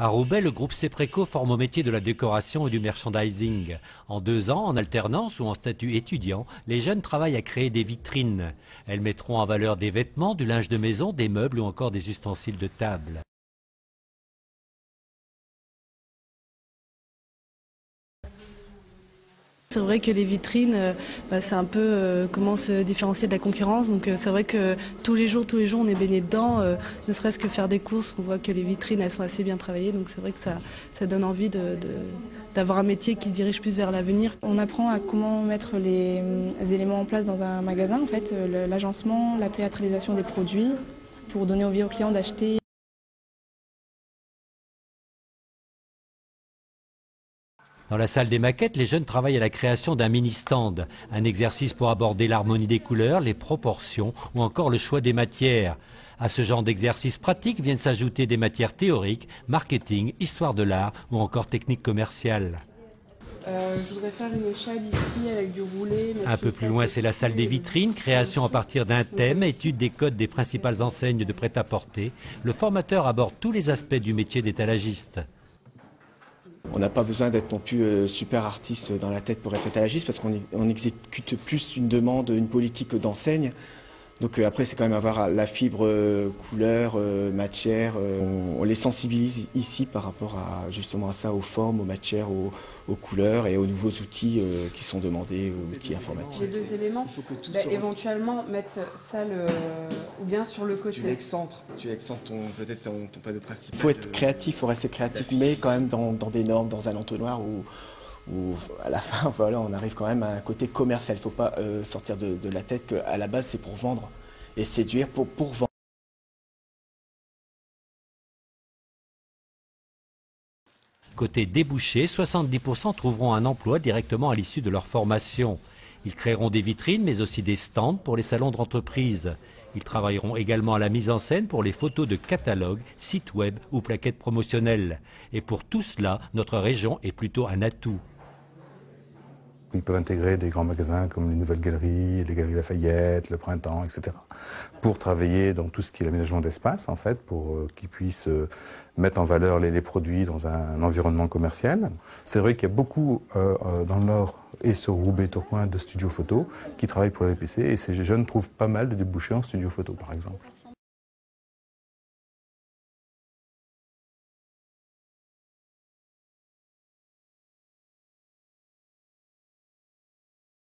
À Roubaix, le groupe Cepreco forme au métier de la décoration et du merchandising. En 2 ans, en alternance ou en statut étudiant, les jeunes travaillent à créer des vitrines. Elles mettront en valeur des vêtements, du linge de maison, des meubles ou encore des ustensiles de table. C'est vrai que les vitrines, c'est un peu comment se différencier de la concurrence. Donc c'est vrai que tous les jours, on est baigné dedans. Ne serait-ce que faire des courses, on voit que les vitrines, elles sont assez bien travaillées. Donc c'est vrai que ça donne envie d'avoir un métier qui se dirige plus vers l'avenir. On apprend à comment mettre les éléments en place dans un magasin, en fait, l'agencement, la théâtralisation des produits, pour donner envie aux clients d'acheter. Dans la salle des maquettes, les jeunes travaillent à la création d'un mini-stand, un exercice pour aborder l'harmonie des couleurs, les proportions ou encore le choix des matières. À ce genre d'exercice pratique viennent s'ajouter des matières théoriques, marketing, histoire de l'art ou encore technique commerciale. Je voudrais faire une échelle ici avec du roulé. Un peu plus loin, c'est la salle des vitrines, création à partir d'un thème, étude des codes des principales enseignes de prêt-à-porter. Le formateur aborde tous les aspects du métier d'étalagiste. On n'a pas besoin d'être non plus super artiste dans la tête pour être étalagiste parce qu'on exécute plus une demande, une politique d'enseigne. Donc après, c'est quand même avoir la fibre couleur, matière. On les sensibilise ici par rapport à justement à ça, aux formes, aux matières, aux couleurs et aux nouveaux outils qui sont demandés, aux outils informatiques. Les 2 éléments, éventuellement mettre ça ou bien sur le côté. Tu excentres peut-être ton panneau principal. Il faut être créatif, il faut rester créatif, mais quand même dans des normes, dans un entonnoir où à la fin, voilà, on arrive quand même à un côté commercial. Il ne faut pas sortir de la tête qu'à la base, c'est pour vendre et séduire pour vendre. Côté débouchés, 70% trouveront un emploi directement à l'issue de leur formation. Ils créeront des vitrines, mais aussi des stands pour les salons d'entreprise. Ils travailleront également à la mise en scène pour les photos de catalogues, sites web ou plaquettes promotionnelles. Et pour tout cela, notre région est plutôt un atout. Ils peuvent intégrer des grands magasins comme les Nouvelles Galeries, les Galeries Lafayette, le Printemps, etc. pour travailler dans tout ce qui est l'aménagement d'espace, en fait, pour qu'ils puissent mettre en valeur les produits dans un environnement commercial. C'est vrai qu'il y a beaucoup dans le Nord et sur Roubaix, Tourcoing, de studios photo qui travaillent pour les PC et ces jeunes trouvent pas mal de débouchés en studio photo, par exemple.